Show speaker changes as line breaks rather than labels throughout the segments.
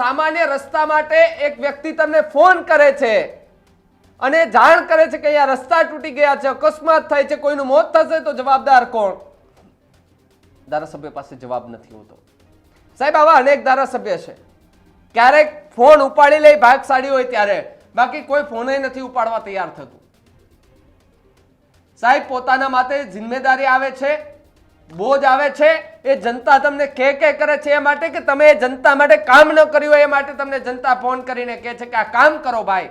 સામાન્ય રસ્તા માટે એક વ્યક્તિ તમને ફોન કરે છે અને જાણ કરે છે કે અહીંયા રસ્તા તૂટી ગયા છે, અકસ્માત થાય છે, કોઈનું મોત થશે, તો જવાબદાર કોણ? ધારાસભ્ય પાસે જવાબ નથી હોતો. સાહેબ, આવા અનેક ધારાસભ્ય છે, ક્યારેક ફોન ઉપાડી લે ભાગશાળી હોય ત્યારે, બાકી કોઈ ફોન નથી ઉપાડવા તૈયાર થતું. સાહેબ, પોતાના માથે જિમ્મેદારી આવે છે, બોજ આવે છે, એ જનતા તમને કે કરે છે એ માટે કે તમે જનતા માટે કામ ન કર્યું એ માટે તમને જનતા ફોન કરીને કહે છે કે આ કામ કરો ભાઈ.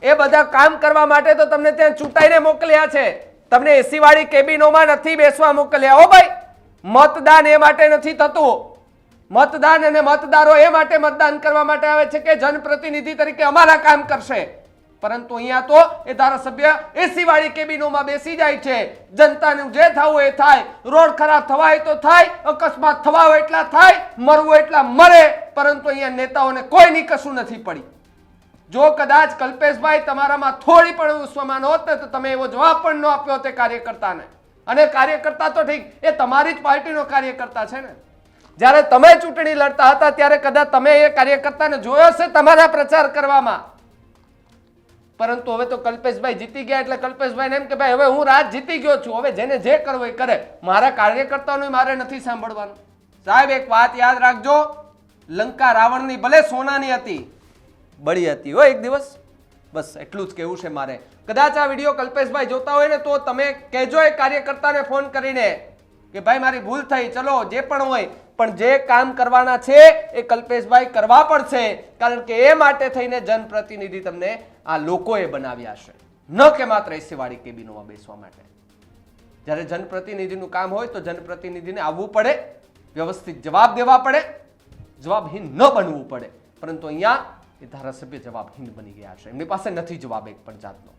એ બધા કામ કરવા માટે તો તમને ત્યાં ચૂંટાઈને મોકલ્યા છે, તમને એસી વાળી કેબિનોમાં નથી બેસવા મોકલ્યા. હો ભાઈ, મતદાન એ માટે નથી થતું. મતદાન અને મતદારો એ માટે મતદાન કરવા માટે આવે છે કે જનપ્રતિનિધિ તરીકે અમારા કામ કરશે. પરંતુ અહીંયા તો એ ધારાસભ્ય એસી વાળી કેબિનોમાં બેસી જાય છે. જનતાનું જે થવું એ થાય, રોડ ખરાબ થવાય તો થાય, અકસ્માત થવા હોય એટલા થાય, મરવું એટલા મરે, પરંતુ અહીંયા નેતાઓને કોઈની કશું નથી પડી. જો કદાચ કલ્પેશભાઈ તમારામાં થોડી પણ ઉસ્માન હોત ને તો તમે એવો જવાબ પણ ન આપ્યો તે કાર્યકર્તાને. અને કાર્યકર્તા તો ઠીક, એ તમારી જ પાર્ટીનો કાર્યકર્તા છે ને. જ્યારે તમે ચૂંટણી લડતા હતા ત્યારે કદાચ તમે એ કાર્યકર્તાને જોયો છે તમારા પ્રચાર કરવામાં. પરંતુ હવે તો કલ્પેશભાઈ જીતી ગયા એટલે કલ્પેશભાઈ એમ કે ભાઈ હવે હું રાજ જીતી ગયો છું, હવે જેને જે કરવું એ કરે, મારા કાર્યકર્તાઓનું મારે નથી સાંભળવાનું. સાહેબ, એક વાત યાદ રાખજો, લંકા રાવણની ભલે સોનાની હતી, બળી હતી હો એક દિવસ. બસ એટલું જ કહેવું છે મારે. કદાચ આ વિડીયો કલ્પેશભાઈ જોતા હોય ને તો તમે કહેજો એ કાર્યકર્તાને ફોન કરીને કે ભાઈ મારી ભૂલ થઈ, ચલો જે પણ હોય, પણ જે કામ કરવાના છે એ કલ્પેશભાઈ કરવા પડશે. કારણ કે એ માટે થઈને જનપ્રતિનિધિ તમને આ લોકોએ બનાવ્યા છે, ન કે માત્ર એસી વાળી કેબિનોમાં બેસવા માટે. જ્યારે જનપ્રતિનિધિનું કામ હોય તો જનપ્રતિનિધિને આવવું પડે, વ્યવસ્થિત જવાબ દેવા પડે, જવાબહીન ન બનવું પડે. પરંતુ અહીંયા એ ધારાસભ્ય જવાબહીન બની ગયા છે, એમની પાસે નથી જવાબ એક પણ જાતનો.